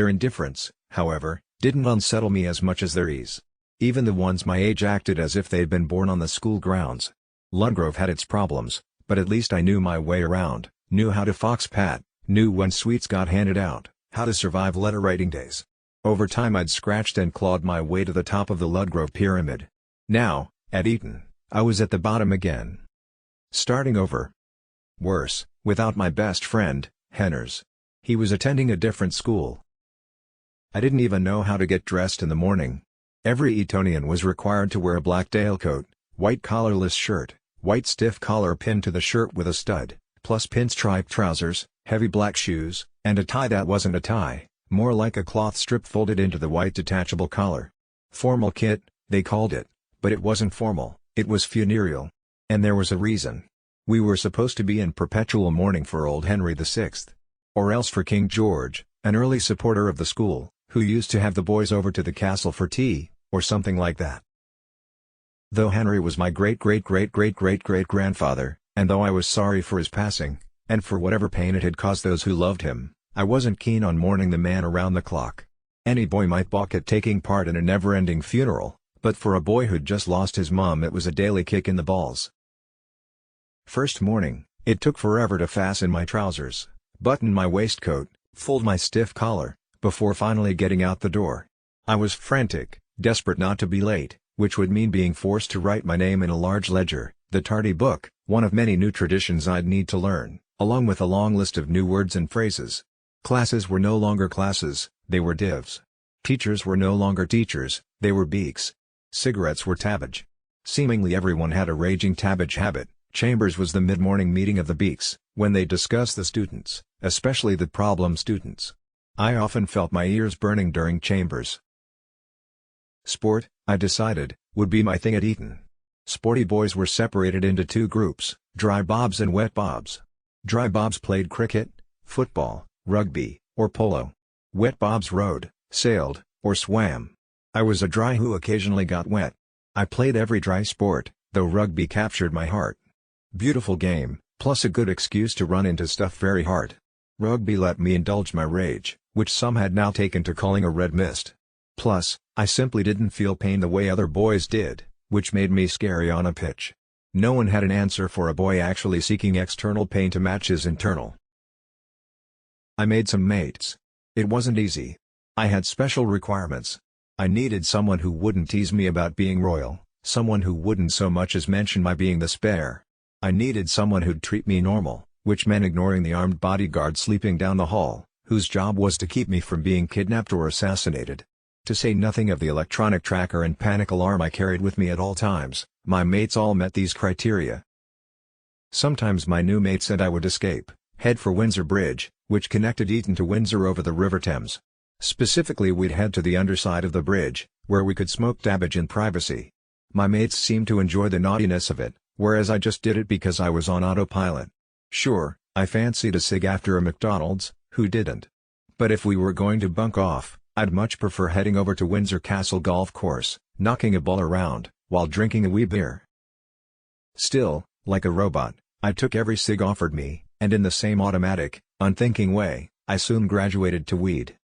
Their indifference, however, didn't unsettle me as much as their ease. Even the ones my age acted as if they'd been born on the school grounds. Ludgrove had its problems, but at least I knew my way around, knew how to fox pat, knew when sweets got handed out, how to survive letter writing days. Over time I'd scratched and clawed my way to the top of the Ludgrove pyramid. Now, at Eton, I was at the bottom again. Starting over. Worse, without my best friend, Henners. He was attending a different school. I didn't even know how to get dressed in the morning. Every Etonian was required to wear a black tailcoat, white collarless shirt, white stiff collar pinned to the shirt with a stud, plus pinstripe trousers, heavy black shoes, and a tie that wasn't a tie, more like a cloth strip folded into the white detachable collar. Formal kit, they called it, but it wasn't formal, it was funereal. And there was a reason. We were supposed to be in perpetual mourning for old Henry VI. Or else for King George, an early supporter of the school, who used to have the boys over to the castle for tea, or something like that. Though Henry was my great-great-great-great-great-great-grandfather, and though I was sorry for his passing, and for whatever pain it had caused those who loved him, I wasn't keen on mourning the man around the clock. Any boy might balk at taking part in a never-ending funeral, but for a boy who'd just lost his mom it was a daily kick in the balls. First morning, it took forever to fasten my trousers, button my waistcoat, fold my stiff collar, before finally getting out the door. I was frantic, desperate not to be late, which would mean being forced to write my name in a large ledger, the tardy book, one of many new traditions I'd need to learn, along with a long list of new words and phrases. Classes were no longer classes, they were divs. Teachers were no longer teachers, they were beaks. Cigarettes were tabbage. Seemingly everyone had a raging tabbage habit. Chambers was the mid-morning meeting of the beaks, when they discussed the students, especially the problem students. I often felt my ears burning during chambers. Sport, I decided, would be my thing at Eton. Sporty boys were separated into two groups, dry bobs and wet bobs. Dry bobs played cricket, football, rugby, or polo. Wet bobs rowed, sailed, or swam. I was a dry who occasionally got wet. I played every dry sport, though rugby captured my heart. Beautiful game, plus a good excuse to run into stuff very hard. Rugby let me indulge my rage, which some had now taken to calling a red mist. Plus, I simply didn't feel pain the way other boys did, which made me scary on a pitch. No one had an answer for a boy actually seeking external pain to match his internal. I made some mates. It wasn't easy. I had special requirements. I needed someone who wouldn't tease me about being royal, someone who wouldn't so much as mention my being the spare. I needed someone who'd treat me normal, which meant ignoring the armed bodyguard sleeping down the hall, whose job was to keep me from being kidnapped or assassinated. To say nothing of the electronic tracker and panic alarm I carried with me at all times, my mates all met these criteria. Sometimes my new mate said I would escape, head for Windsor Bridge, which connected Eton to Windsor over the River Thames. Specifically we'd head to the underside of the bridge, where we could smoke tabbage in privacy. My mates seemed to enjoy the naughtiness of it, whereas I just did it because I was on autopilot. Sure, I fancied a cig after a McDonald's, who didn't? But if we were going to bunk off, I'd much prefer heading over to Windsor Castle Golf Course, knocking a ball around, while drinking a wee beer. Still, like a robot, I took every cig offered me, and in the same automatic, unthinking way, I soon graduated to weed.